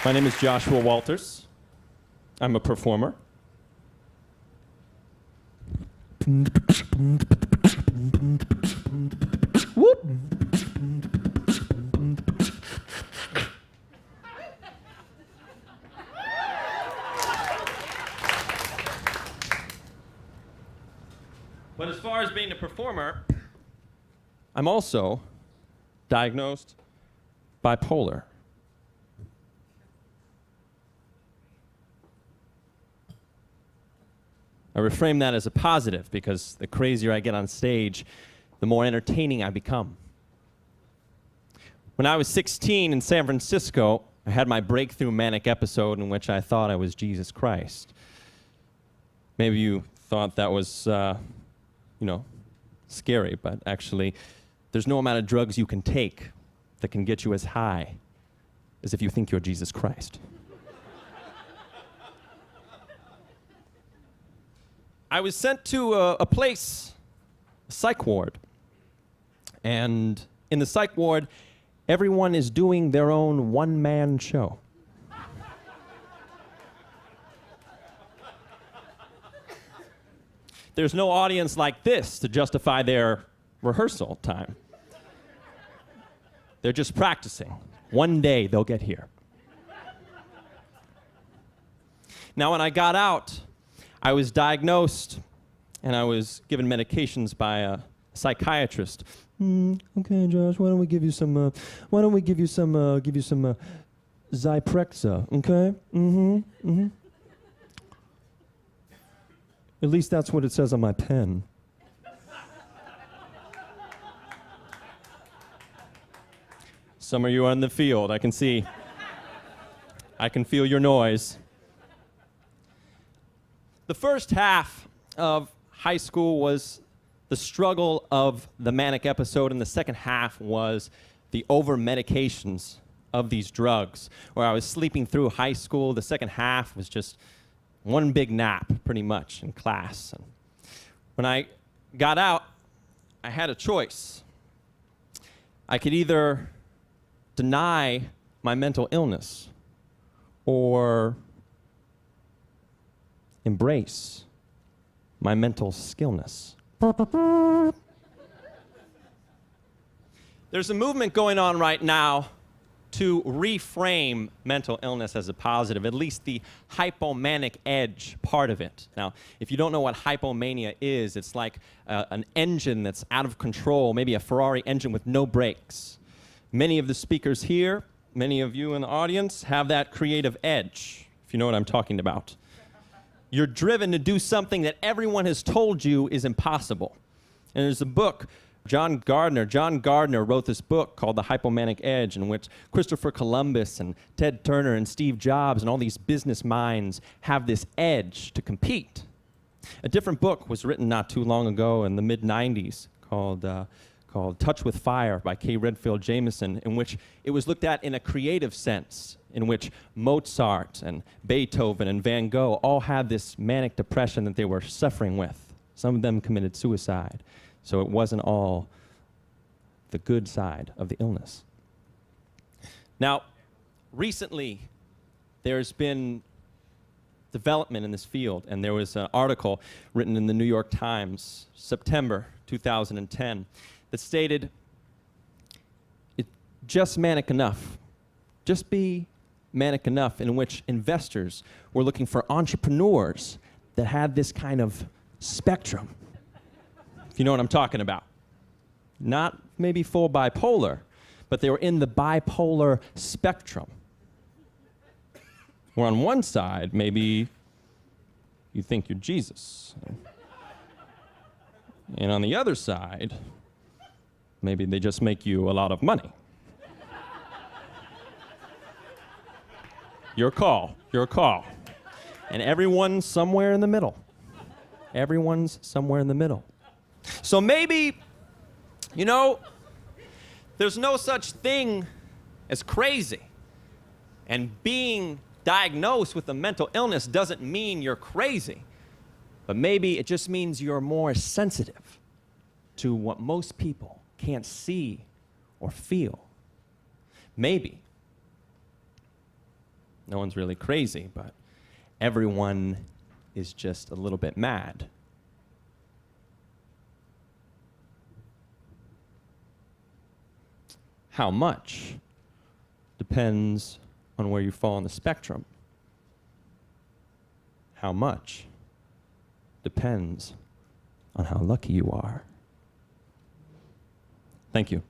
My name is JoshuaWalters. I'm a performer. Whoop. But as far as being a performer, I'm also diagnosed bipolar. I reframe that as a positive because the crazier I get on stage, the more entertaining I become. When I was 16 in San Francisco, I had my breakthrough manic episode in which I thought I was Jesus Christ. Maybe you thought that was, scary, but actually, there's no amount of drugs you can take that can get you as high as if you think you're Jesus Christ. I was sent to a place, a psych ward. And in the psych ward, everyone is doing their own one-man show. There's no audience like this to justify their rehearsal time. They're just practicing. One day they'll get here. Now, when I got out, I was diagnosed and I was given medications by a psychiatrist. Okay, Josh, why don't we give you some Zyprexa, okay? At least that's what it says on my pen. Some of you are in the field, I can see. I can feel your noise. The first half of high school was the struggle of the manic episode, and the second half was the over-medications of these drugs, where I was sleeping through high school. The second half was just one big nap, pretty much, in class. And when I got out, I had a choice. I could either deny my mental illness or embrace my mental skillness. There's a movement going on right now to reframe mental illness as a positive, at least the hypomanic edge part of it. Now, if you don't know what hypomania is, it's like an engine that's out of control, maybe a Ferrari engine with no brakes. Many of the speakers here, many of you in the audience, have that creative edge, if you know what I'm talking about. You're driven to do something that everyone has told you is impossible. And there's a book, John Gardner wrote this book called The Hypomanic Edge, in which Christopher Columbus and Ted Turner and Steve Jobs and all these business minds have this edge to compete. A different book was written not too long ago in the mid-90s called Touch with Fire by K. Redfield Jamison, in which it was looked at in a creative sense, in which Mozart and Beethoven and Van Gogh all had this manic depression that they were suffering with. Some of them committed suicide. So it wasn't all the good side of the illness. Now, recently, there's been development in this field, and there was an article written in the New York Times, September 2010, that stated, it's just manic enough. Just be manic enough, in which investors were looking for entrepreneurs that had this kind of spectrum. If you know what I'm talking about. Not maybe full bipolar, but they were in the bipolar spectrum. Where on one side, maybe you think you're Jesus. And on the other side, maybe they just make you a lot of money. Your call, your call. And everyone's somewhere in the middle. Everyone's somewhere in the middle. So maybe, there's no such thing as crazy. And being diagnosed with a mental illness doesn't mean you're crazy. But maybe it just means you're more sensitive to what most people can't see or feel. Maybe No one's really crazy, but everyone is just a little bit mad. How much depends on where you fall on the spectrum. How much depends on how lucky you are. Thank you.